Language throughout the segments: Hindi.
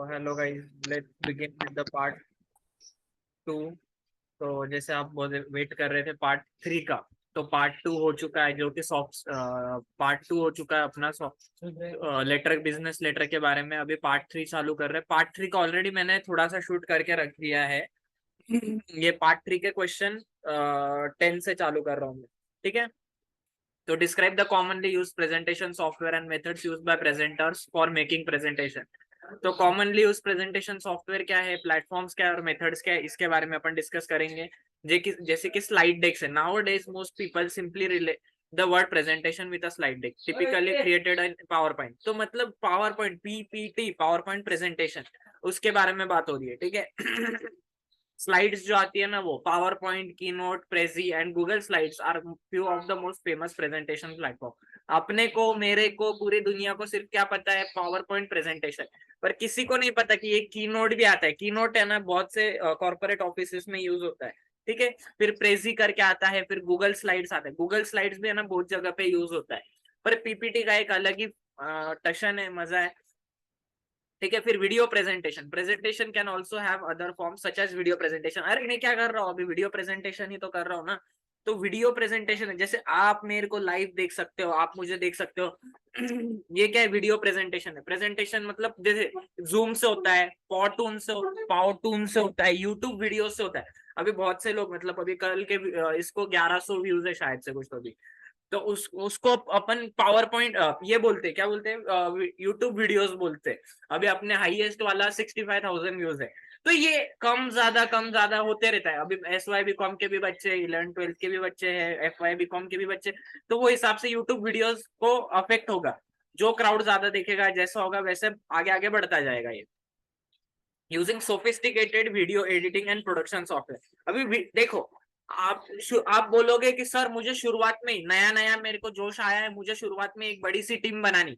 Hello guys, let's begin with the part 2। तो जैसे आप वेट कर रहे थे पार्ट 3 का, तो पार्ट 2 हो चुका है, जो कि सॉफ्ट पार्ट 2 हो चुका है अपना सॉफ्ट लेटर, बिजनेस लेटर के बारे में। अभी पार्ट 3 चालू कर रहे हैं। पार्ट 3 का ऑलरेडी मैंने थोड़ा सा शूट करके रख दिया है। ये पार्ट 3 के क्वेश्चन 10 से चालू कर रहा हूँ मैं। ठीक है। तो describe the commonly use presentation software and methods used by presenters for making presentation. तो कॉमनली यूज प्रेजेंटेशन सॉफ्टवेयर क्या है, प्लेटफॉर्म्स क्या है और मेथड्स क्या है, इसके बारे में अपन डिस्कस करेंगे। जैसे कि स्लाइड डेक्स है। Now days most people simply relay the word presentation with a slide deck typically created in power point. तो मतलब power point, PPT, power point presentation, उसके बारे में बात हो रही है। ठीक है। स्लाइड्स जो आती है ना, वो PowerPoint, Keynote, Prezi and Google Slides are few of the most famous presentation platform. अपने को, मेरे को, पूरी दुनिया को सिर्फ क्या पता है, पावर पॉइंट प्रेजेंटेशन। पर किसी को नहीं पता कि एक की नोट भी आता है। की नोट है ना, बहुत से कॉर्पोरेट ऑफिस में यूज होता है। ठीक है। फिर प्रेजी करके आता है, फिर गूगल स्लाइड्स आता है। गूगल स्लाइड्स भी है ना, बहुत जगह पे यूज होता है। पर पीपीटी का एक अलग ही टशन है, मजा है। ठीक है। फिर video presentation. Presentation can also have other form such as video presentation. अरे मैं क्या कर रहा हूँ अभी, वीडियो प्रेजेंटेशन ही तो कर रहा हूँ ना। तो वीडियो प्रेजेंटेशन है, जैसे आप मेरे को लाइव देख सकते हो, आप मुझे देख सकते हो। ये क्या है, वीडियो प्रेजेंटेशन है। प्रेजेंटेशन मतलब जैसे जूम से होता है, पावरटून से होता है, यूट्यूब वीडियो से होता है। अभी बहुत से लोग, मतलब अभी कल के इसको 1100 व्यूज है शायद से कुछ, तो भी तो उसको अपन पावर पॉइंट ये बोलते हैं, क्या बोलते हैं, यूट्यूब वीडियोस बोलते हैं। अभी अपने हाईएस्ट वाला 65,000 व्यूज है। तो ये कम ज्यादा होते रहता है। अभी एस वाई बी कॉम के भी बच्चे, 11 12 के भी बच्चे हैं, एफ वाई बी कॉम के भी बच्चे। तो वो हिसाब से यूट्यूब वीडियोस को अफेक्ट होगा। जो क्राउड ज्यादा देखेगा, जैसा होगा वैसे आगे आगे बढ़ता जाएगा ये। Using sophisticated video editing and production software. अभी देखो, आप बोलोगे कि सर मुझे शुरुआत में ही नया नया मेरे को जोश आया है, मुझे शुरुआत में एक बड़ी सी टीम बनानी।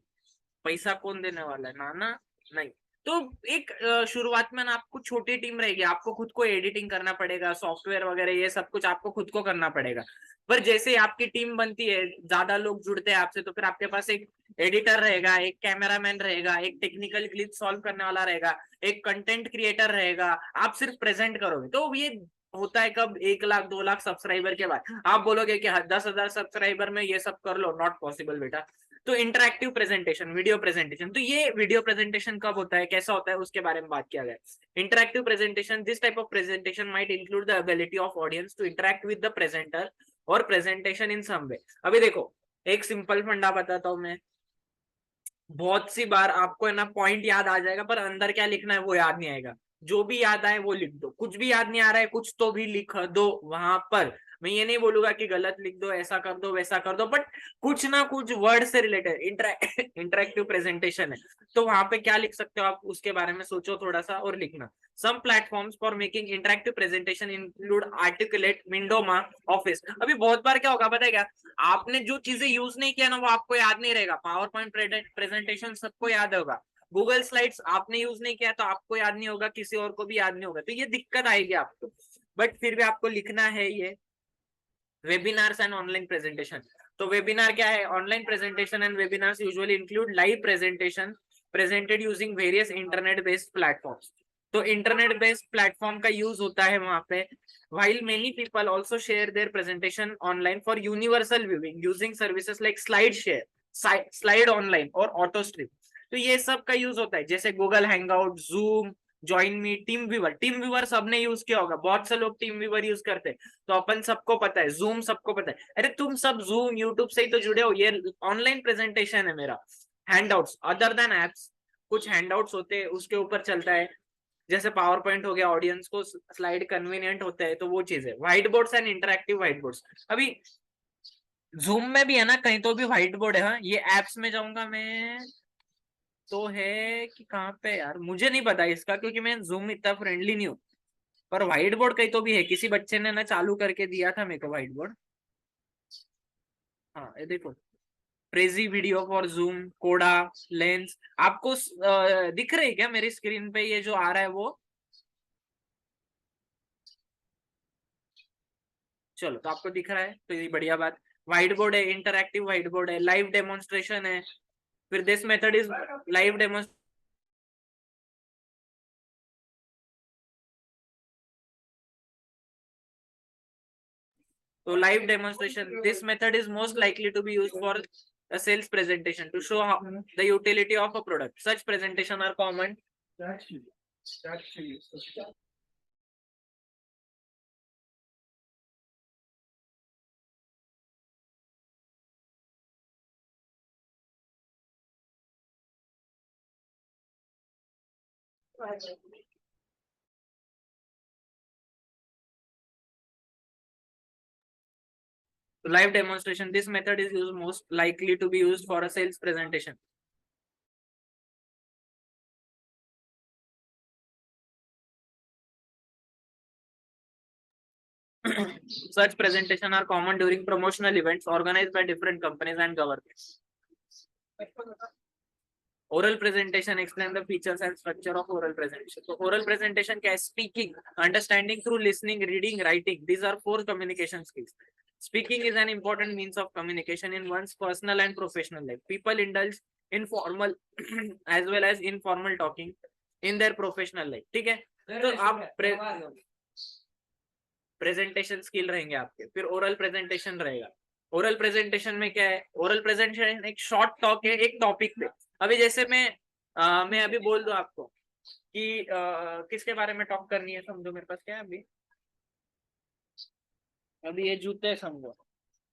पैसा कौन देने वाला है, ना ना, नहीं। तो एक शुरुआत में ना आपको छोटी टीम रहेगी, आपको खुद को एडिटिंग करना पड़ेगा, सॉफ्टवेयर वगैरह ये सब कुछ आपको खुद को करना पड़ेगा। पर जैसे आपकी टीम बनती है, ज्यादा लोग जुड़ते हैं आपसे, तो फिर आपके पास एक एडिटर रहेगा, एक कैमरामैन रहेगा, एक टेक्निकल ग्लिच सॉल्व करने वाला रहेगा, एक कंटेंट क्रिएटर रहेगा। आप सिर्फ प्रेजेंट करोगे। तो ये होता है कब, 1 लाख 2 लाख सब्सक्राइबर के बाद। आप बोलोगे कि 10,000 सब्सक्राइबर में ये सब कर लो, नॉट पॉसिबल बेटा। तो इंटरैक्टिव प्रेजेंटेशन, वीडियो प्रेजेंटेशन। तो ये वीडियो प्रेजेंटेशन कब होता है, कैसा होता है, उसके बारे में बात किया गया। Interactive presentation, this type of presentation might include the ability of audience to interact with the presenter और प्रेजेंटेशन इन सम वे। अभी देखो, एक सिंपल फंडा बताता हूँ मैं। बहुत सी बार आपको है ना पॉइंट याद आ जाएगा, पर अंदर क्या लिखना है वो याद नहीं आएगा। जो भी याद आए वो लिख दो। कुछ भी याद नहीं आ रहा है, कुछ तो भी लिख दो वहां पर। मैं ये नहीं बोलूंगा कि गलत लिख दो, ऐसा कर दो वैसा कर दो, बट कुछ ना कुछ वर्ड से रिलेटेड इंटरेक्टिव प्रेजेंटेशन है। तो वहां पे क्या लिख सकते हो आप, उसके बारे में सोचो थोड़ा सा और लिखना। Some platforms for making interactive presentation include Articulate, विंडोमा, ऑफिस। अभी बहुत बार क्या होगा पता है क्या, आपने जो चीजें यूज नहीं किया ना, वो आपको याद नहीं रहेगा। पावर पॉइंट प्रेजेंटेशन सबको याद होगा। गूगल स्लाइड्स आपने यूज नहीं किया तो आपको याद नहीं होगा, किसी और को भी याद नहीं होगा, तो ये दिक्कत आएगी आपको। बट फिर भी आपको लिखना है ये। Webinars and online presentation. तो वेबिनार क्या है, online presentation and webinars usually include live presentation presented using various internet based platforms. तो इंटरनेट बेस्ड प्लेटफॉर्म का यूज होता है वहां पे। while many people also share their presentation online for universal viewing using services like slide share, slide online और auto stream। तो ये सब का यूज होता है, जैसे Google hangout, zoom, join me, team viewer. Team viewer सबने यूज किया होगा, बहुत से लोग टीम व्यूवर यूज करते हैं। तो अपन सबको पता है, जूम सबको पता है। अरे तुम सब जूम यूट्यूब से ही तो जुड़े हो, ये ऑनलाइन प्रेजेंटेशन है मेरा। हैंडआउट्स, अदर देन एप्स, कुछ हैंडआउट्स होते हैं उसके ऊपर चलता है। जैसे पावर पॉइंट हो गया, ऑडियंस को स्लाइड कन्वीनियंट होता है, तो वो चीज है। White boards and interactive white boards. अभी जूम में भी है ना, कहीं तो भी व्हाइट बोर्ड है। हाँ, ये एप्स में जाऊंगा मैं, तो है कि कहाँ पे यार, मुझे नहीं पता इसका, क्योंकि मैं जूम इतना फ्रेंडली नहीं हूँ। पर व्हाइट बोर्ड कहीं तो भी है, किसी बच्चे ने ना चालू करके दिया था मेरे को व्हाइट बोर्ड। हाँ ये देखो, प्रेजी वीडियो फॉर जूम, कोडा, लेंस। आपको दिख रही है क्या मेरी स्क्रीन पे ये जो आ रहा है वो? चलो, तो आपको दिख रहा है तो ये बढ़िया बात। व्हाइट बोर्ड है, इंटरैक्टिव व्हाइट बोर्ड है, लाइव डेमोन्स्ट्रेशन है। फिर this method is live demonstration So live demonstration, this method is most likely to be used for a sales presentation to show how the utility of a product. Such presentation are common. Live demonstration, this method is used most likely to be used for a sales presentation. Such presentation are common during promotional events organized by different companies and governments. Oral presentation, explain the features and structure of oral presentation. So oral presentation क्या है? Speaking, understanding through listening, reading, writing. These are 4 communication skills. Speaking is an important means of communication in one's personal and professional life. People indulge in formal as well as informal talking in their professional life. ठीक है? तो आप प्रेजेंटेशन स्किल रहेंगे आपके, फिर ओरल प्रेजेंटेशन रहेगा. ओरल प्रेजेंटेशन में क्या है? ओरल प्रेजेंटेशन एक शॉर्ट टॉक है एक टॉपिक पे. अभी जैसे मैं अभी बोल दूं आपको कि किसके बारे में टॉक करनी है, समझो मेरे पास क्या है अभी ये जूते है समझो.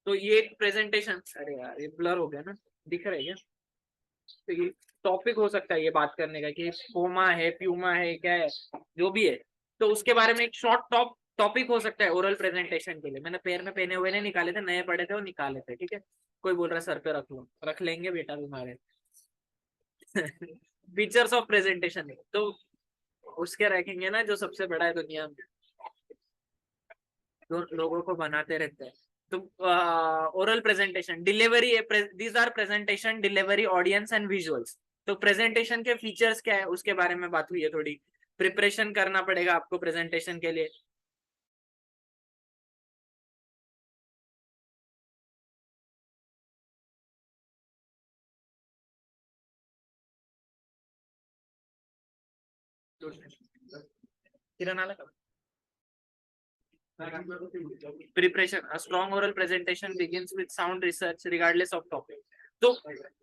तो ये एक प्रेजेंटेशन, अरे यार ये ब्लर हो गया ना, दिख रहा है क्या? तो ये टॉपिक हो सकता है ये बात करने का कि पोमा है, प्यूमा है, क्या है, जो भी है. तो उसके बारे में एक शॉर्ट टॉपिक हो सकता है ओरल प्रेजेंटेशन के लिए. मैंने पैर में पहने हुए नहीं निकाले थे, नए पड़े थे वो निकाले थे. ठीक है, कोई बोल रहा है सर पे रख लो, रख लेंगे बेटा तुम्हारे. फीचर्स ऑफ प्रेजेंटेशन है तो उसके रखेंगे ना, जो सबसे बड़ा है दुनिया में, जो लोगों को बनाते रहते हैं. तो oral presentation delivery, these are presentation delivery audience and visuals. तो प्रेजेंटेशन के फीचर्स क्या है उसके बारे में बात हुई है थोड़ी. प्रिपरेशन करना पड़ेगा आपको प्रेजेंटेशन के लिए. किरण आला का preparation. A strong oral presentation begins with sound research regardless of topic. तो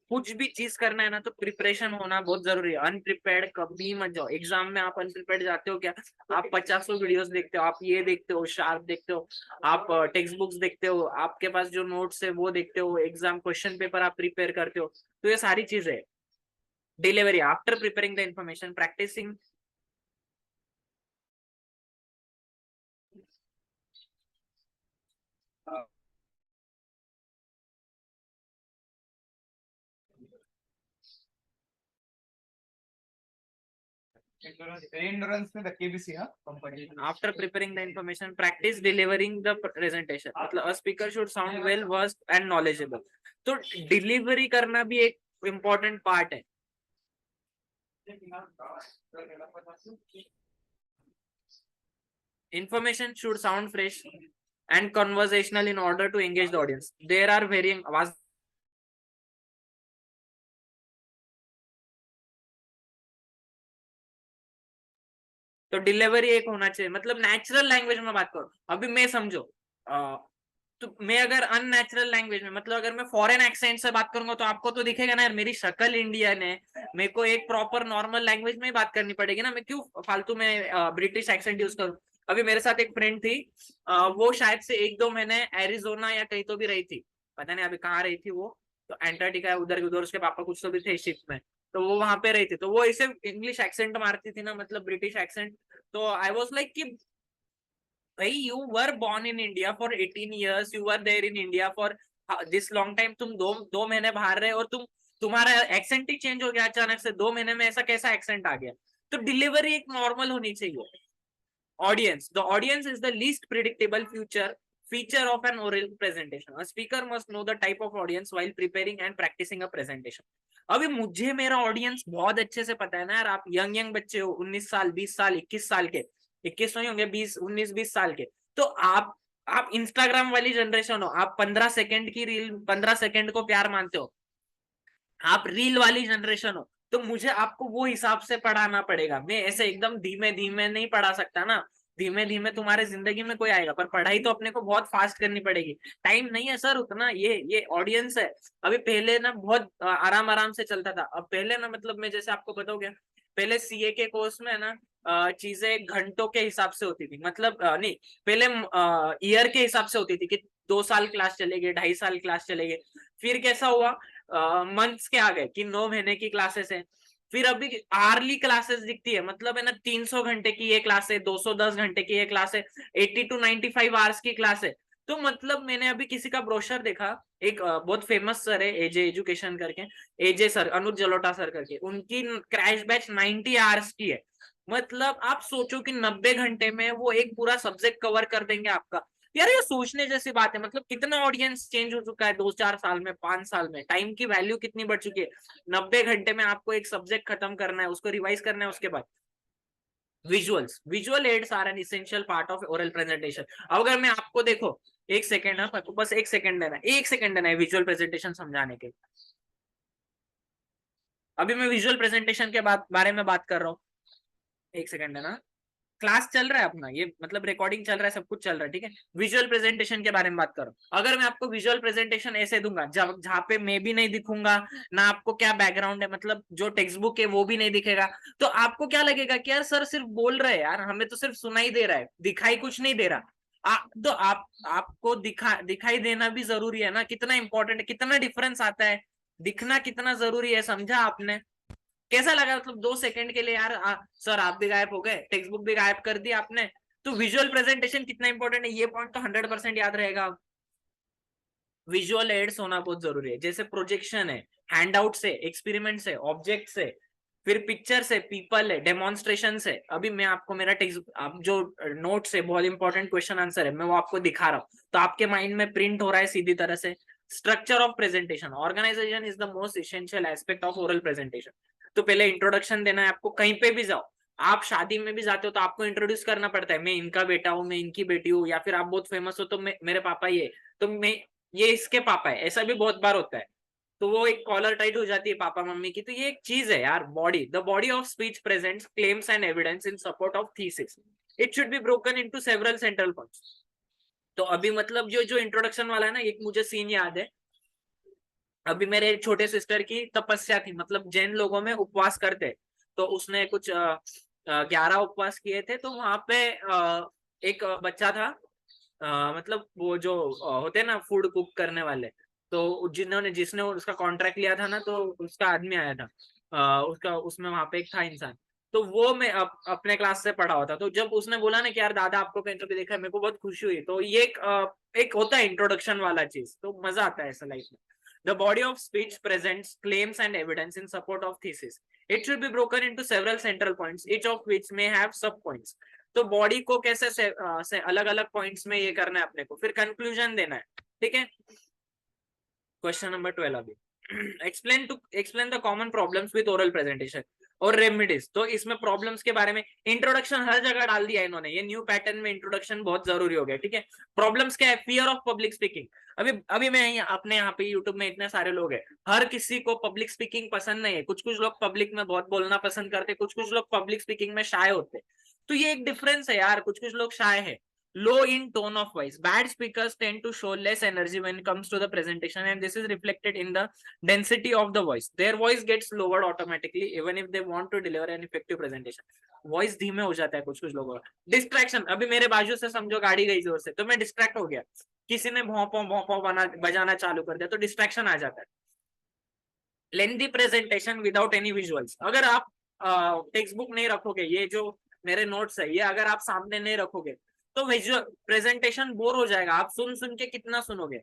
कुछ भी चीज करना है ना तो प्रिपरेशन होना बहुत जरूरी है. अनप्रिपेयर्ड कभी मत जाओ एग्जाम में. आप अनप्रिपेयर्ड जाते हो क्या? आप 50 वीडियोस देखते हो, आप ये देखते हो, शार्प देखते हो, आप टेक्स्ट बुक्स देखते हो, आपके पास जो नोट्स है वो देखते हो, एग्जाम क्वेश्चन पेपर आप प्रिपेयर करते हो. तो ये सारी चीजें delivery after preparing the information practicing. endurance में the KBC company. After preparing the information, practice delivering the presentation. मतलब a speaker should sound well versed and knowledgeable. तो delivery करना भी एक important part है. Information should sound fresh and conversational in order to engage the audience. There are varying आवाज. तो डिलीवरी एक होना चाहिए, मतलब नेचुरल लैंग्वेज में बात करो. अभी मैं समझो तो मैं अगर अननेचुरल लैंग्वेज में, मतलब अगर मैं फॉरेन एक्सेंट से बात करूंगा तो आपको तो दिखेगा ना यार मेरी शक्ल इंडियन है, मेरे को एक प्रॉपर नॉर्मल लैंग्वेज में ही बात करनी पड़ेगी ना. मैं क्यों फालतू में ब्रिटिश एक्सेंट यूज करूं. अभी मेरे साथ एक फ्रेंड थी, वो शायद से 1-2 महीने एरिजोना या कहीं तो भी रही थी, पता नहीं अभी कहाँ रही थी वो. तो एंटार्क्टिका उधर उधर उसके पापा कुछ तो भी थे शिप में, तो वो वहां पे रही थी. तो वो ऐसे इंग्लिश एक्सेंट मारती थी ना, मतलब ब्रिटिश एक्सेंट. तो आई वॉज लाइक कि भाई you were born in India for 18 years, you were there in India for this long time. तुम दो महीने बाहर रहे और तुम्हारा एक्सेंट ही चेंज हो गया अचानक से 2 महीने में. ऐसा कैसा एक्सेंट आ गया? तो डिलीवरी एक नॉर्मल होनी चाहिए. Audience, the audience is the least predictable feature of an oral presentation. A speaker must know the type of audience while preparing and practicing a presentation. अभी मुझे मेरा ऑडियंस बहुत अच्छे से पता है ना यार. आप यंग बच्चे हो, 19 साल, 20 साल, 21 साल के, 21 नहीं होंगे, 19-20 साल के. तो आप इंस्टाग्राम वाली जनरेशन हो. आप 15 सेकंड की रील, 15 सेकंड को प्यार मानते हो. आप रील वाली जनरेशन हो. तो मुझे आपको वो हिसाब से पढ़ाना पड़ेगा. मैं ऐसे एकदम धीमे धीमे नहीं पढ़ा सकता ना. धीमे धीमे तुम्हारे जिंदगी में कोई आएगा, पर पढ़ाई तो अपने को बहुत फास्ट करनी पड़ेगी। टाइम नहीं है सर उतना, ये ऑडियंस है। अभी पहले ना बहुत आराम आराम से चलता था। अब पहले ना मतलब मैं जैसे आपको बताऊं क्या, पहले सीए के कोर्स में ना चीजें घंटों के हिसाब से होती थी, मतलब नहीं, पहले ईयर के हिसाब से होती थी कि 2 साल क्लास चलेगी, 2.5 साल क्लास चलेगी। फिर कैसा हुआ, मंथ्स के आ गए कि 9 महीने की क्लासेस है। फिर अभी आर्ली क्लासेस दिखती है, मतलब है ना 300 घंटे की ये क्लास है, 210 घंटे की ये क्लास है, 80 to 95 आवर्स की क्लास है। तो मतलब मैंने अभी किसी का ब्रोशर देखा, एक बहुत फेमस सर है एजे एजुकेशन करके, एजे सर, अनुज जलोटा सर करके, उनकी क्रैश बैच 90 आवर्स की है। मतलब आप सोचो कि 90 घंटे में वो एक पूरा सब्जेक्ट कवर कर देंगे आपका। यार ये सोचने जैसी बात है, मतलब कितना ऑडियंस चेंज हो चुका है 2-4 साल में, 5 साल में, टाइम की वैल्यू कितनी बढ़ चुकी है। 90 घंटे में आपको एक सब्जेक्ट खत्म करना है, उसको रिवाइज करना है, उसके बाद visual aids are an essential part of oral presentation. अब अगर मैं आपको देखो, एक सेकेंड है, बस 1 सेकेंड देना है, 1 सेकेंड देना है विजुअल प्रेजेंटेशन समझाने के। अभी मैं विजुअल प्रेजेंटेशन के बारे में बात कर रहा हूँ, 1 सेकेंड देना। क्लास चल रहा है अपना, ये मतलब रिकॉर्डिंग चल रहा है, सब कुछ चल रहा है, ठीक है। विजुअल प्रेजेंटेशन के बारे में बात करो। अगर मैं आपको विजुअल प्रेजेंटेशन ऐसे दूंगा जब जहाँ पे मैं भी नहीं दिखूंगा ना, आपको क्या बैकग्राउंड है, मतलब जो टेक्स्ट बुक है वो भी नहीं दिखेगा, तो आपको क्या लगेगा कि यार सर सिर्फ बोल रहे हैं यार, हमें तो सिर्फ सुनाई दे रहा है, दिखाई कुछ नहीं दे रहा। तो आपको दिखाई देना भी जरूरी है ना, कितना इंपॉर्टेंट है, कितना डिफरेंस आता है, दिखना कितना जरूरी है, समझा आपने। कैसा लगा, मतलब 2 सेकंड के लिए यार सर आप भी गायब हो गए, टेक्स्ट बुक भी गायब कर दी आपने। तो विजुअल प्रेजेंटेशन कितना इंपॉर्टेंट है, ये पॉइंट तो 100% याद रहेगा। विजुअल एड्स होना बहुत जरूरी है, जैसे प्रोजेक्शन है, हैंडआउट से, एक्सपेरिमेंट से, ऑब्जेक्ट से, फिर पिक्चर से, पीपल है, डेमोन्स्ट्रेशन से। अभी मैं आपको मेरा टेक्स्ट, आप जो नोट्स है, बहुत इंपॉर्टेंट क्वेश्चन आंसर है, मैं वो आपको दिखा रहा हूँ, तो आपके माइंड में प्रिंट हो रहा है सीधी तरह से। Structure of presentation, organization is the most essential aspect of oral presentation. तो पहले इंट्रोडक्शन देना है आपको, कहीं पे भी जाओ, आप शादी में भी जाते हो तो आपको इंट्रोड्यूस करना पड़ता है, मैं इनका बेटा हूँ, मैं इनकी बेटी हूँ, या फिर आप बहुत फेमस हो तो मेरे पापा ये, तो मैं ये इसके पापा है, ऐसा भी बहुत बार होता है। तो वो एक कॉलर टाइट हो जाती है पापा मम्मी की। तो ये एक चीज है यार, body, the body of speech presents claims and evidence in support of thesis. It should be broken into several central points. तो अभी मतलब जो जो इंट्रोडक्शन वाला है ना, एक मुझे सीन याद है। अभी मेरे छोटे सिस्टर की तपस्या थी, मतलब जैन लोगों में उपवास करते, तो उसने कुछ 11 उपवास किए थे, तो वहां पे एक बच्चा था, मतलब वो जो होते हैं ना फूड कुक करने वाले, तो जिसने उसका कॉन्ट्रैक्ट लिया था ना, तो उसका आदमी आया था, उसका उसमें वहां पे एक था इंसान। तो वो मैं अपने क्लास से पढ़ा हुआ था, तो जब उसने बोला ना कि यार दादा आपको कहीं तो भी देखा है, मेरे को बहुत खुशी हुई। तो ये एक होता है इंट्रोडक्शन वाला चीज, तो मजा आता है ऐसा लाइफ में। The body of speech presents claims and evidence in support of thesis. It should be broken into several central points, each of which may have sub points. तो बॉडी को कैसे से अलग अलग पॉइंट्स में ये करना है अपने को, फिर कंक्लूजन देना है, ठीक है। क्वेश्चन नंबर 12 अभी, explain the common problems with oral presentation और रेमेडीज। तो इसमें प्रॉब्लम्स के बारे में, इंट्रोडक्शन हर जगह डाल दिया इन्होंने, ये न्यू पैटर्न में इंट्रोडक्शन बहुत जरूरी हो गया, ठीक है। प्रॉब्लम्स क्या है, फियर ऑफ पब्लिक स्पीकिंग। अभी अभी मैं अपने यहाँ पे यूट्यूब में इतने सारे लोग हैं, हर किसी को पब्लिक स्पीकिंग पसंद नहीं है। कुछ कुछ लोग पब्लिक में बहुत बोलना पसंद करते, कुछ कुछ लोग पब्लिक स्पीकिंग में शाय होते। तो ये एक डिफरेंस है यार, कुछ कुछ लोग शाय है। Low in tone of voice, bad speakers tend to show less energy when it comes to the presentation, and this is reflected in the density of the voice. Their voice gets lowered automatically even if they want to deliver an effective presentation. Voice धीमे हो जाता है कुछ कुछ लोगों का। डिस्ट्रैक्शन, अभी मेरे बाजू से समझो गाड़ी गई जोर से, तो मैं डिस्ट्रैक्ट हो गया, किसी ने भौंपो बजाना चालू कर दिया, तो डिस्ट्रैक्शन आ जाता है। Lengthy presentation without any visuals, अगर आप टेक्स्ट बुक नहीं रखोगे, ये जो मेरे नोट्स है, ये अगर आप सामने नहीं रखोगे, तो विजुअल प्रेजेंटेशन बोर हो जाएगा, आप सुन सुन के कितना सुनोगे।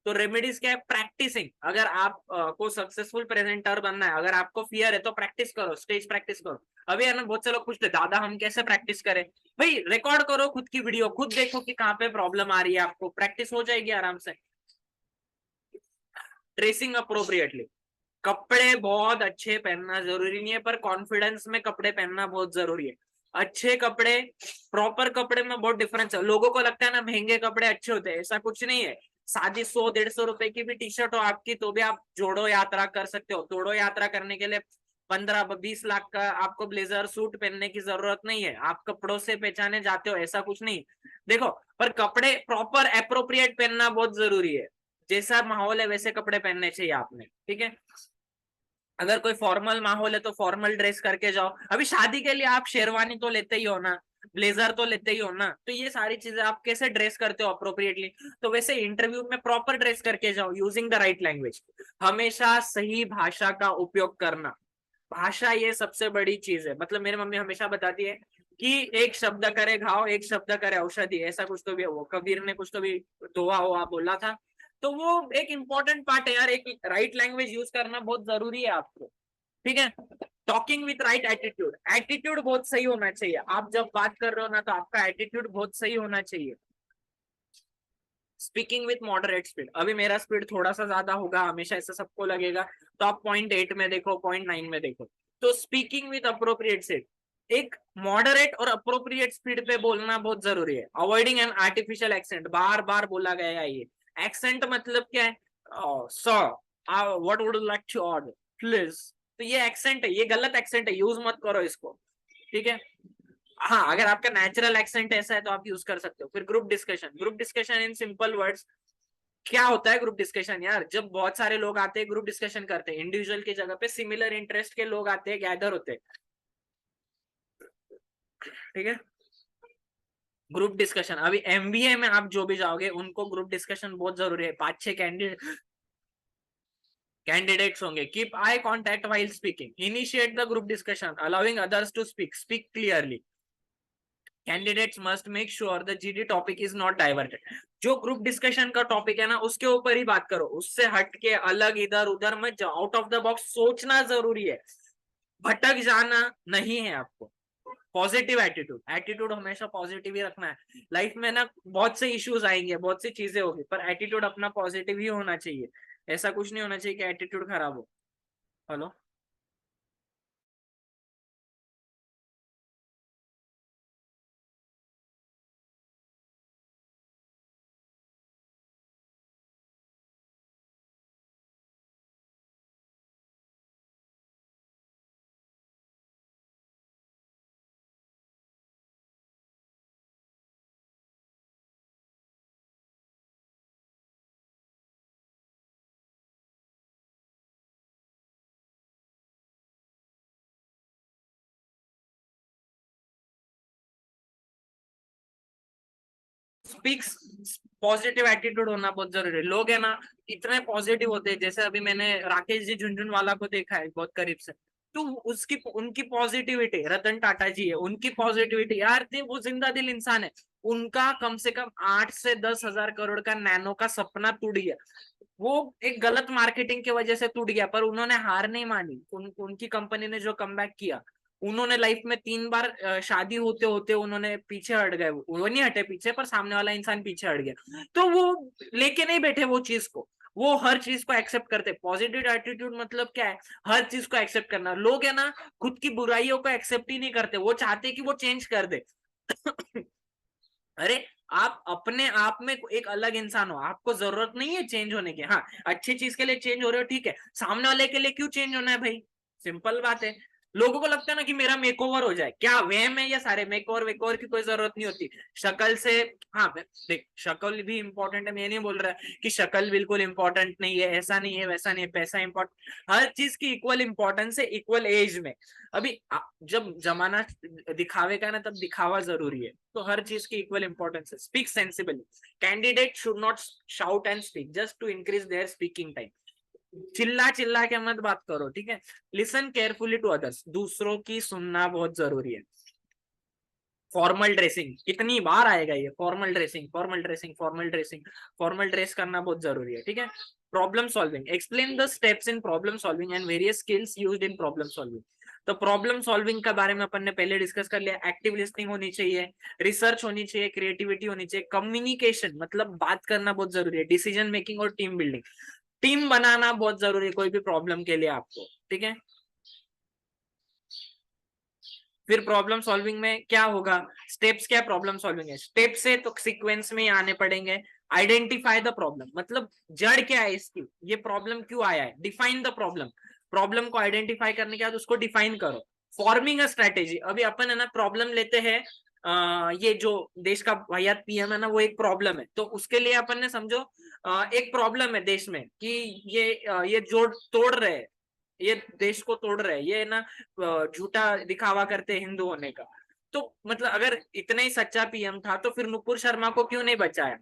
तो रेमेडीज क्या है, प्रैक्टिसिंग। अगर आप को सक्सेसफुल प्रेजेंटर बनना है, अगर आपको फियर है, तो प्रैक्टिस करो, स्टेज प्रैक्टिस करो। अभी है ना, बहुत से लोग पूछते दादा हम कैसे प्रैक्टिस करें। भाई रिकॉर्ड करो खुद की वीडियो, खुद देखो कि कहाँ पे प्रॉब्लम आ रही है, आपको प्रैक्टिस हो जाएगी आराम से। ड्रेसिंग अप्रोप्रिएटली, कपड़े बहुत अच्छे पहनना जरूरी नहीं है, पर कॉन्फिडेंस में कपड़े पहनना बहुत जरूरी है। अच्छे कपड़े, प्रॉपर कपड़े में बहुत डिफरेंस है। लोगों को लगता है ना महंगे कपड़े अच्छे होते हैं, ऐसा कुछ नहीं है। सादी 100-150 रुपए की भी टी शर्ट हो आपकी, तो भी आप जोड़ो यात्रा कर सकते हो। जोड़ो यात्रा करने के लिए 15-20 लाख का आपको ब्लेजर सूट पहनने की जरूरत नहीं है, आप कपड़ों से पहचाने जाते हो ऐसा कुछ नहीं। देखो, पर कपड़े प्रॉपर एप्रोप्रिएट पहनना बहुत जरूरी है, जैसा माहौल है वैसे कपड़े पहनने चाहिए आपने, ठीक है। अगर कोई फॉर्मल माहौल है तो फॉर्मल ड्रेस करके जाओ। अभी शादी के लिए आप शेरवानी तो लेते ही हो ना, ब्लेजर तो लेते ही हो ना, तो ये सारी चीजें आप कैसे ड्रेस करते हो अप्रोप्रिएटली, तो वैसे इंटरव्यू में प्रॉपर ड्रेस करके जाओ, यूजिंग द राइट लैंग्वेज। हमेशा सही भाषा का उपयोग करना, भाषा ये सबसे बड़ी चीज है। मतलब मेरी मम्मी हमेशा बताती है कि एक शब्द करे घाव, एक शब्द करे औषधि, ऐसा कुछ तो भी वो कबीर ने कुछ तो भी दोहा हुआ बोला था। तो वो एक इंपॉर्टेंट पार्ट है यार, एक राइट लैंग्वेज यूज करना बहुत जरूरी है आपको, ठीक है। Talking with right attitude, attitude बहुत सही होना चाहिए। आप जब बात कर रहे हो ना तो आपका एटीट्यूड बहुत सही होना चाहिए। स्पीकिंग विथ मॉडरेट स्पीड, अभी मेरा स्पीड थोड़ा सा ज्यादा होगा, हमेशा ऐसा सबको लगेगा, तो आप 0.8 में देखो, 0.9 में देखो। तो स्पीकिंग विथ अप्रोप्रिएट स्पीड, एक मॉडरेट और अप्रोप्रिएट स्पीड पे बोलना बहुत जरूरी है। अवॉइडिंग एन आर्टिफिशियल एक्सेंट, बार बार बोला गया है ये। एक्सेंट मतलब क्या है, sir what would like to order please, तो ये एक्सेंट है, ये गलत एक्सेंट है, यूज मत करो इसको, ठीक है। हाँ, अगर आपका नेचुरल एक्सेंट ऐसा है तो आप यूज कर सकते हो। फिर group discussion, group discussion in simple words, क्या होता है ग्रुप डिस्कशन यार, जब बहुत सारे लोग आते हैं ग्रुप डिस्कशन करते हैं, इंडिविजुअल की जगह पे सिमिलर इंटरेस्ट के लोग आते हैं, गैदर होते हैं, ठीक है। ग्रुप डिस्कशन, अभी एमबीए में आप जो भी जाओगे उनको ग्रुप डिस्कशन बहुत जरूरी है। 5-6 कैंडिडेट्स होंगे, keep eye contact while speaking, initiate the group discussion, allowing others to speak, speak clearly, candidates must make sure the GD topic is not diverted, जो ग्रुप डिस्कशन का टॉपिक है ना उसके ऊपर ही बात करो, उससे हट के अलग इधर उधर मत जाओ, आउट ऑफ द बॉक्स सोचना जरूरी है, भटक जाना नहीं है आपको। पॉजिटिव एटीट्यूड, एटीट्यूड हमेशा पॉजिटिव ही रखना है। लाइफ में ना बहुत से इश्यूज आएंगे, बहुत सी चीजें होगी, पर एटीट्यूड अपना पॉजिटिव ही होना चाहिए, ऐसा कुछ नहीं होना चाहिए कि एटीट्यूड खराब हो। हेलो। स्पीक्स, पॉजिटिव एटीट्यूड होना बहुत जरूरी है। लोग है ना इतने पॉजिटिव होते हैं, जैसे अभी मैंने राकेश जी झुनझुनवाला को देखा है बहुत करीब से, तो उसकी उनकी पॉजिटिविटी, रतन टाटा जी है उनकी पॉजिटिविटी यार, थे वो जिंदा दिल इंसान है। उनका कम से कम 8 से 10 हजार करोड़ का नैनो का सपना टूट गया, वो एक गलत मार्केटिंग की वजह से टूट गया, पर उन्होंने हार नहीं मानी। उनकी कंपनी ने जो कमबैक किया, उन्होंने लाइफ में 3 बार शादी होते होते उन्होंने पीछे हट गए, वो नहीं हटे पीछे, पर सामने वाला इंसान पीछे हट गया, तो वो लेके नहीं बैठे वो चीज को, वो हर चीज को एक्सेप्ट करते। पॉजिटिव एटीट्यूड मतलब क्या है, हर चीज को एक्सेप्ट करना। लोग है ना खुद की बुराइयों को एक्सेप्ट ही नहीं करते, वो चाहते कि वो चेंज कर दे। अरे, आप अपने आप में एक अलग इंसान हो, आपको जरूरत नहीं है चेंज होने की। हाँ, अच्छी चीज के लिए चेंज हो रहे हो ठीक है, सामने वाले के लिए क्यों चेंज होना है भाई, सिंपल बात है। लोगों को लगता है ना कि मेरा मेकओवर हो जाए, क्या वहम है, ये सारे मेकओवर वेकओवर की कोई जरूरत नहीं होती शक्ल से। हाँ देख, शक्ल भी इंपॉर्टेंट है, मैं नहीं बोल रहा कि शक्ल बिल्कुल इंपॉर्टेंट नहीं है, ऐसा नहीं है वैसा नहीं है, पैसा इंपॉर्टेंट, हर चीज की इक्वल इंपॉर्टेंस है, इक्वल एज में। अभी जब जमाना दिखावे का ना, तब दिखावा जरूरी है, तो हर चीज की इक्वल इंपॉर्टेंस है। Speak sensibly, candidate should not shout and speak just to increase their speaking time, चिल्ला चिल्ला के मत बात करो, ठीक है। लिसन केयरफुली टू अदर्स, दूसरों की सुनना बहुत जरूरी है। फॉर्मल ड्रेसिंग, कितनी बार आएगा ये, formal dressing formal dressing formal dressing, formal dress करना बहुत जरूरी है, ठीक है। Problem solving, explain the steps in problem solving and various skills used in problem solving. तो प्रॉब्लम सॉल्विंग के बारे में अपन ने पहले डिस्कस कर लिया, एक्टिव लिसनिंग होनी चाहिए, रिसर्च होनी चाहिए, क्रिएटिविटी होनी चाहिए, कम्युनिकेशन मतलब बात करना बहुत जरूरी है, डिसीजन मेकिंग और टीम बिल्डिंग, टीम बनाना बहुत जरूरी है कोई भी प्रॉब्लम के लिए आपको, ठीक है। फिर प्रॉब्लम सॉल्विंग में क्या होगा, स्टेप्स क्या प्रॉब्लम सॉल्विंग है, स्टेप से तो सीक्वेंस में आने पड़ेंगे। आइडेंटिफाई द प्रॉब्लम, मतलब जड़ क्या है इसकी, ये प्रॉब्लम क्यों आया है, डिफाइन द प्रॉब्लम, प्रॉब्लम को आइडेंटिफाई करने के बाद उसको डिफाइन करो, फॉर्मिंग अ स्ट्रेटेजी। अभी अपन है ना प्रॉब्लम लेते हैं, ये जो देश का वाहियात पीएम है ना वो एक प्रॉब्लम है, तो उसके लिए अपन ने समझो एक प्रॉब्लम है देश में कि ये जोड़ तोड़ रहे हैं, ये देश को तोड़ रहे हैं, ये ना झूठा दिखावा करते हैं हिंदू होने का। तो मतलब अगर इतना ही सच्चा पीएम था तो फिर नुपुर शर्मा को क्यों नहीं बचाया?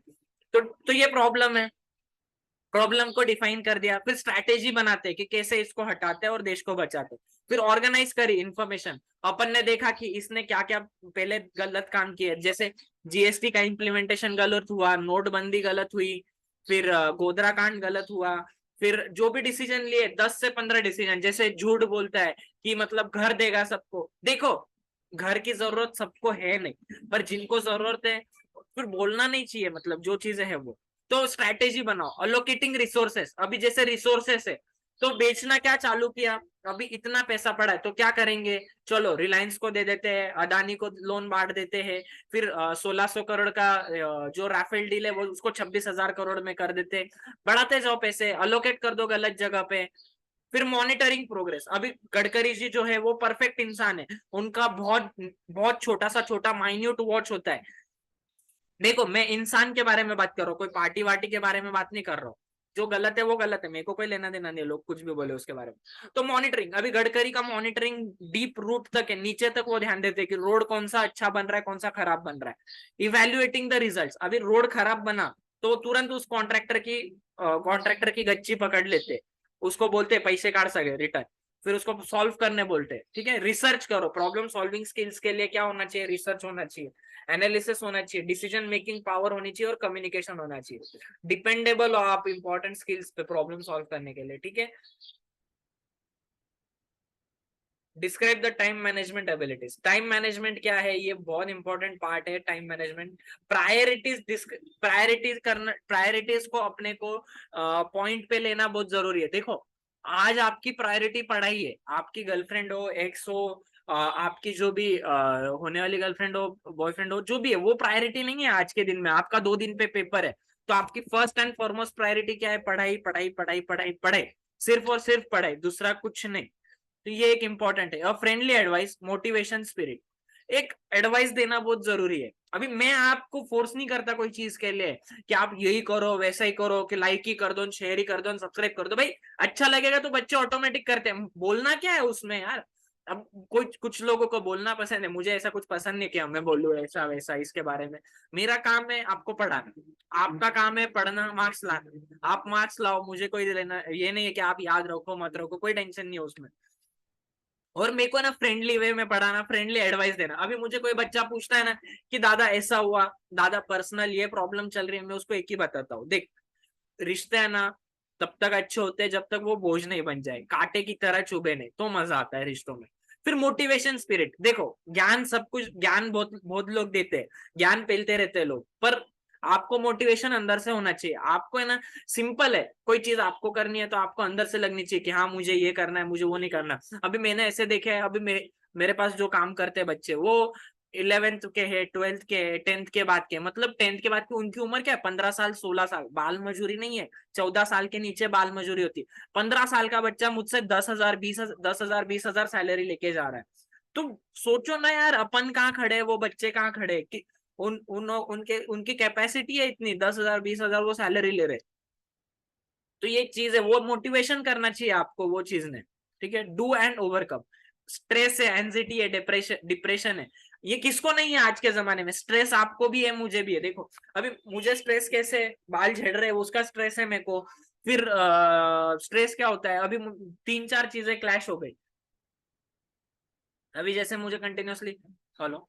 तो ये प्रॉब्लम है। प्रॉब्लम को डिफाइन कर दिया, फिर स्ट्रैटेजी बनाते हैं कि कैसे इसको हटाते हैं और देश को बचाते हैं। फिर ऑर्गेनाइज करी इंफॉर्मेशन, अपन ने देखा कि इसने क्या क्या पहले गलत काम किए, जैसे जीएसटी का इम्प्लीमेंटेशन गलत हुआ, नोटबंदी गलत हुई, फिर गोधरा कांड गलत हुआ, फिर जो भी डिसीजन लिए 10 से 15 डिसीजन, जैसे झूठ बोलता है कि मतलब घर देगा सबको। देखो घर की जरूरत सबको है नहीं, पर जिनको जरूरत है फिर बोलना नहीं चाहिए, मतलब जो चीजें है वो। तो स्ट्रैटेजी बनाओ, अलोकेटिंग रिसोर्सेस। अभी जैसे रिसोर्सेस है तो बेचना क्या चालू किया, अभी इतना पैसा पड़ा है तो क्या करेंगे, चलो रिलायंस को दे देते हैं, अदानी को लोन बांट देते हैं, फिर 1600 करोड़ का जो राफेल डील है वो उसको 26,000 करोड़ में कर देते हैं। बढ़ाते जाओ पैसे, अलोकेट कर दो गलत जगह पे। फिर मॉनिटरिंग प्रोग्रेस। अभी गडकरी जी जो है वो परफेक्ट इंसान है, उनका बहुत बहुत छोटा माइन्यूट वॉच होता है। देखो मैं इंसान के बारे में बात कर रहा हूँ, कोई पार्टी वार्टी के बारे में बात नहीं कर रहा हूँ। जो गलत है वो गलत है, मेरे को कोई लेना देना नहीं, लोग कुछ भी बोले उसके बारे में। तो मॉनिटरिंग, अभी गडकरी का मॉनिटरिंग डीप रूट तक है, नीचे तक वो ध्यान देते हैं कि रोड कौन सा अच्छा बन रहा है, कौन सा खराब बन रहा है। इवेल्युएटिंग द रिजल्ट्स, अभी रोड खराब बना तो तुरंत उस कॉन्ट्रैक्टर की गच्ची पकड़ लेते, उसको बोलते पैसे काट सके रिटर्न, फिर उसको सॉल्व करने बोलते हैं। ठीक है, रिसर्च करो, प्रॉब्लम सॉल्विंग स्किल्स के लिए क्या होना चाहिए, रिसर्च होना चाहिए, एनालिसिस होना चाहिए, डिसीजन मेकिंग पावर होनी चाहिए और कम्युनिकेशन होना चाहिए। डिपेंडेबल हो आप इंपॉर्टेंट स्किल्स पे प्रॉब्लम सॉल्व करने के लिए। ठीक है, describe the time management abilities. Time management क्या है, ये बहुत इंपॉर्टेंट पार्ट है टाइम मैनेजमेंट। प्रायोरिटीज को अपने को पॉइंट पे लेना बहुत जरूरी है। देखो आज आपकी प्रायोरिटी पढ़ाई है, आपकी गर्लफ्रेंड हो, एक्स हो, आपकी जो भी होने वाली गर्लफ्रेंड हो, बॉयफ्रेंड हो, जो भी है वो प्रायोरिटी नहीं है आज के दिन में। आपका 2 दिन पे पेपर है, तो आपकी फर्स्ट एंड फॉरमोस्ट प्रायोरिटी क्या है, पढ़ाई पढ़ाई पढ़ाई पढ़ाई पढ़ाई, सिर्फ और सिर्फ पढ़ाई, दूसरा कुछ नहीं। तो ये एक इंपॉर्टेंट है। और फ्रेंडली एडवाइस, मोटिवेशन स्पिरिट, एक एडवाइस देना बहुत जरूरी है। अभी मैं आपको फोर्स नहीं करता कोई चीज के लिए कि आप यही करो वैसा ही करो, कि लाइक ही कर दो, शेयर ही कर दो, सब्सक्राइब कर दो। भाई अच्छा लगेगा तो बच्चे ऑटोमेटिक करते हैं, बोलना क्या है उसमें यार। अब कोई कुछ लोगों को बोलना पसंद है, मुझे ऐसा कुछ पसंद नहीं कि मैं बोलूँ ऐसा वैसा इसके बारे में। मेरा काम है आपको पढ़ाना, आपका काम है पढ़ना, मार्क्स लाना। आप मार्क्स लाओ, मुझे कोई लेना ये नहीं है कि आप याद रखो मत रखो, कोई टेंशन नहीं है उसमें। और मेरे को ना फ्रेंडली वे में पढ़ाना, फ्रेंडली एडवाइस देना। अभी मुझे कोई बच्चा पूछता है ना कि दादा ऐसा हुआ, दादा पर्सनल ये प्रॉब्लम चल रही है, मैं उसको एक ही बताता हूँ, देख रिश्ते है ना तब तक अच्छे होते हैं जब तक वो बोझ नहीं बन जाए, कांटे की तरह चुभे नहीं, तो मजा आता है रिश्तों में। फिर मोटिवेशन स्पिरिट, देखो ज्ञान सब कुछ, ज्ञान बहुत बहुत लोग देते हैं, ज्ञान पेलते रहते हैं लोग, पर आपको मोटिवेशन अंदर से होना चाहिए। आपको है ना, सिंपल है, कोई चीज आपको करनी है तो आपको अंदर से लगनी चाहिए कि हाँ मुझे ये करना है, मुझे वो नहीं करना। अभी मैंने ऐसे देखे है, अभी मेरे पास जो काम करते हैं बच्चे, वो 11th के है, 12th के है, 10th के बाद के, मतलब 10th के बाद की उनकी उम्र क्या है, 15 साल 16 साल। बाल मजूरी नहीं है, 14 साल के नीचे बाल मजूरी होती है। 15 साल का बच्चा मुझसे 10,000 20,000 सैलरी लेके जा रहा है। तो सोचो ना यार, अपन कहाँ खड़े हैं, वो बच्चे कहाँ खड़े हैं कि उनकी कैपेसिटी है इतनी, 10,000 20,000 वो सैलरी ले रहे। तो ये चीज है, वो मोटिवेशन करना चाहिए आपको वो चीज ने। ठीक है, डू एंड ओवरकम। स्ट्रेस है, एंजाइटी है, डिप्रेशन डिप्रेशन है, ये किसको नहीं है आज के जमाने में। स्ट्रेस आपको भी है, मुझे भी है। देखो अभी मुझे स्ट्रेस कैसे, बाल झड़ रहे हैं उसका स्ट्रेस है मेरे को। फिर स्ट्रेस क्या होता है, अभी 3 4 चीजें क्लैश हो गई। अभी जैसे मुझे कंटिन्यूअसली, हेलो,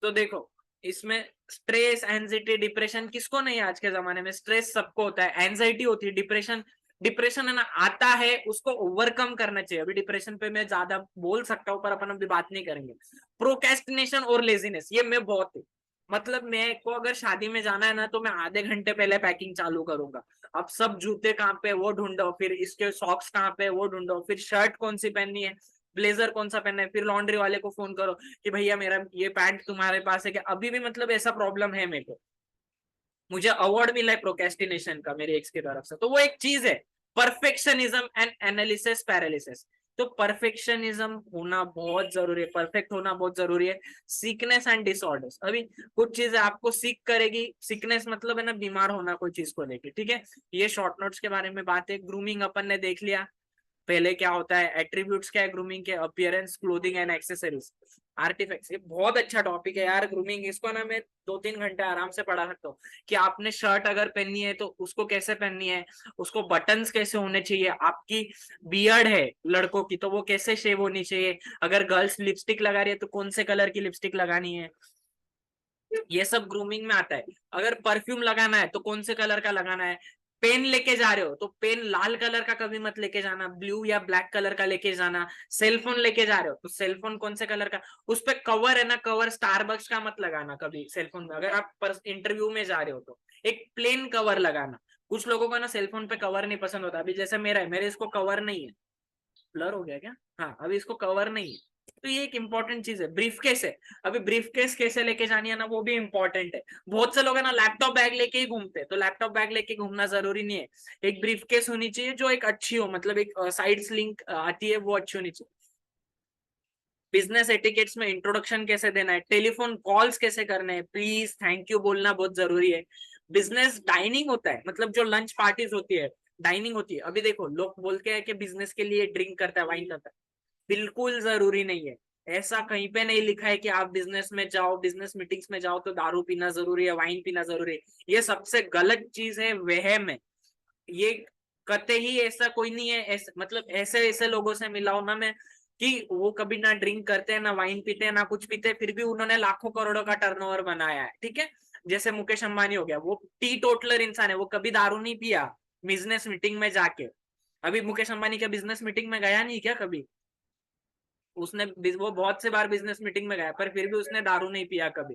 तो देखो इसमें स्ट्रेस एंजाइटी डिप्रेशन किसको नहीं है आज के जमाने में। स्ट्रेस सबको होता है, एंजाइटी होती है, डिप्रेशन डिप्रेशन है ना आता है, उसको ओवरकम करना चाहिए। अभी डिप्रेशन पे मैं ज्यादा बोल सकता हूँ पर अपन अभी बात नहीं करेंगे। प्रोकेस्टिनेशन और लेजीनेस, ये मैं बहुत मतलब मेरे को अगर शादी में जाना है ना तो मैं आधे घंटे पहले पैकिंग चालू करूंगा। अब सब जूते कहाँ पे वो ढूंढो, फिर इसके सॉक्स कहाँ पे वो ढूंढो, फिर शर्ट कौन सी पहननी है, ब्लेजर कौन सा पहनना है, फिर लॉन्ड्री वाले को फोन करो कि भैया मेरा ये पैंट तुम्हारे पास है क्या। अभी भी मतलब ऐसा प्रॉब्लम है मेरे को। मुझे अवार्ड मिला है प्रोकेस्टिनेशन का मेरे एक्स की तरफ से। तो वो एक चीज है, परफेक्शनिज्म एंड एनालिसिस पैरालिसिस। तो परफेक्शनिज्म होना बहुत जरूरी है, परफेक्ट होना बहुत जरूरी है। सीकनेस एंड डिसऑर्डर्स, अभी कुछ चीजें आपको सीक करेगी। सीकनेस मतलब है ना बीमार होना कोई चीज को लेके, ठीक है। ये शॉर्ट नोट्स के बारे में बात है। ग्रूमिंग अपन ने देख लिया पहले क्या होता है, एट्रीब्यूट्स क्या है ग्रूमिंग के, appearance, clothing and accessories, artifacts. ये बहुत अच्छा टॉपिक है यार ग्रूमिंग। इसको ना मैं 2-3 घंटे आराम से पढ़ा सकता हूँ कि आपने शर्ट अगर पहननी है तो उसको कैसे पहननी है, उसको बटन्स कैसे होने चाहिए, आपकी बियर्ड है लड़कों की तो वो कैसे शेव होनी चाहिए, अगर गर्ल्स लिपस्टिक लगा रही है तो कौन से कलर की लिपस्टिक लगानी है, ये सब ग्रूमिंग में आता है। अगर परफ्यूम लगाना है तो कौन से कलर का लगाना है, पेन लेके जा रहे हो तो पेन लाल कलर का कभी मत लेके जाना, ब्लू या ब्लैक कलर का लेके जाना। सेलफोन लेके जा रहे हो तो सेलफोन कौन से कलर का, उस पे कवर है ना, कवर स्टारबक्स का मत लगाना कभी सेलफोन में। अगर आप इंटरव्यू में जा रहे हो तो एक प्लेन कवर लगाना। कुछ लोगों को ना सेलफोन पे कवर नहीं पसंद होता, अभी जैसे मेरा है, मेरे इसको कवर नहीं है। ब्लर हो गया क्या, हाँ अभी इसको कवर नहीं है। तो ये एक इंपॉर्टेंट चीज है। ब्रीफकेस है, अभी ब्रीफकेस कैसे लेके जानी है ना वो भी इंपॉर्टेंट है। बहुत से लोग है ना लैपटॉप बैग लेके ही घूमते हैं, तो लैपटॉप बैग लेके घूमना जरूरी नहीं है। एक ब्रीफकेस होनी चाहिए जो एक अच्छी हो, मतलब एक साइड स्लिंग आती है वो अच्छी होनी चाहिए। बिजनेस एटिकेट्स में इंट्रोडक्शन कैसे देना है, टेलीफोन कॉल्स कैसे करने हैं, प्लीज थैंक यू बोलना बहुत जरूरी है। बिजनेस डाइनिंग होता है, मतलब जो लंच पार्टीज होती है, डाइनिंग होती है। अभी देखो लोग बोलते हैं कि बिजनेस के लिए ड्रिंक करता है, वाइन करता है, बिल्कुल जरूरी नहीं है। ऐसा कहीं पे नहीं लिखा है कि आप बिजनेस में जाओ, बिजनेस मीटिंग्स में जाओ तो दारू पीना जरूरी है, वाइन पीना जरूरी है। ये सबसे गलत चीज है, वहम है ये। कते ही ऐसा कोई नहीं है, मतलब ऐसे ऐसे लोगों से मिला हूं ना मैं कि वो कभी ना ड्रिंक करते हैं, ना वाइन पीते हैं, ना कुछ पीते हैं, फिर भी उन्होंने लाखों करोड़ों का टर्नओवर बनाया है, ठीक है। जैसे मुकेश अंबानी हो गया, वो टी टोटलर इंसान है, वो कभी दारू नहीं पिया बिजनेस मीटिंग में जाके। अभी मुकेश अंबानी क्या बिजनेस मीटिंग में गया नहीं क्या कभी, उसने वो बहुत से बार बिजनेस मीटिंग में गया पर फिर भी उसने दारू नहीं पिया कभी।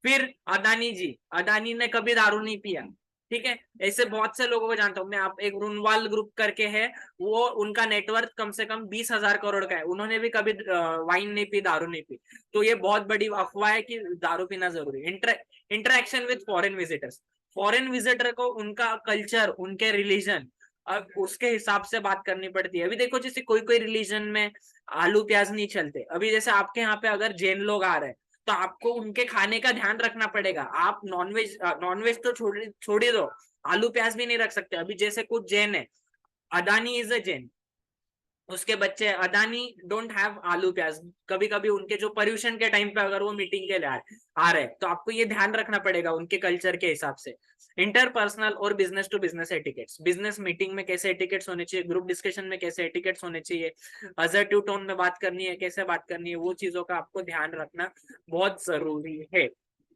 फिर अदानी जी, अदानी ने कभी दारू नहीं पिया, ठीक है। ऐसे बहुत से लोगों को जानता हूं मैं। आप एक रुनवाल ग्रुप करके है, वो उनका नेटवर्क कम से कम 20,000 करोड़ का है, उन्होंने भी कभी वाइन नहीं पी, दारू नहीं पी। तो ये बहुत बड़ी अफवाह है कि दारू पीना जरूरी। Interaction with foreign visitors, foreign visitor को उनका कल्चर, उनके रिलीजन, अब उसके हिसाब से बात करनी पड़ती है। अभी देखो जैसे कोई कोई रिलीजन में आलू प्याज नहीं चलते, अभी जैसे आपके यहाँ पे अगर जैन लोग आ रहे हैं तो आपको उनके खाने का ध्यान रखना पड़ेगा। आप नॉनवेज तो छोड़ ही दो, आलू प्याज भी नहीं रख सकते। अभी जैसे कुछ जैन है, अदानी इज अ जैन, उसके बच्चे अदानी डोंट हैव आलू प्याज। कभी कभी उनके जो पर्यूषण के टाइम पे अगर वो मीटिंग के लिए आ रहे हैं तो आपको ये ध्यान रखना पड़ेगा उनके कल्चर के हिसाब से। इंटरपर्सनल और business to business etiquettes, business meeting में कैसे एटिकेट्स होने चाहिए, ग्रुप डिस्कशन में कैसे एटिकेट्स होने चाहिए, असर्टिव टोन में बात करनी है, कैसे बात करनी है, वो चीजों का आपको ध्यान रखना बहुत जरूरी है।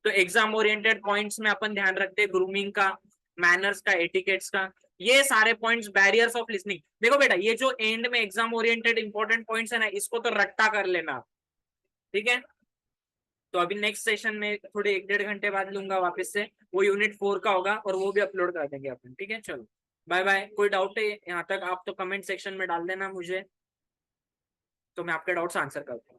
तो एग्जाम ओरिएंटेड पॉइंट्स में अपन ध्यान रखते हैं ग्रूमिंग का, मैनर्स का, एटिकेट्स का, ये सारे पॉइंट्स। बैरियर्स ऑफ लिसनिंग, देखो बेटा ये जो एंड में एग्जाम ओरिएंटेड इंपॉर्टेंट पॉइंट्स है ना, इसको तो रट्टा कर लेना, ठीक है। तो अभी नेक्स्ट सेशन में थोड़े 1-1.5 घंटे बाद लूंगा वापस से, वो यूनिट 4 का होगा और वो भी अपलोड कर देंगे अपन, ठीक है। चलो बाय बाय। कोई डाउट है यहाँ तक आप तो कमेंट सेक्शन में डाल देना मुझे, तो मैं आपके डाउट्स आंसर करता हूँ।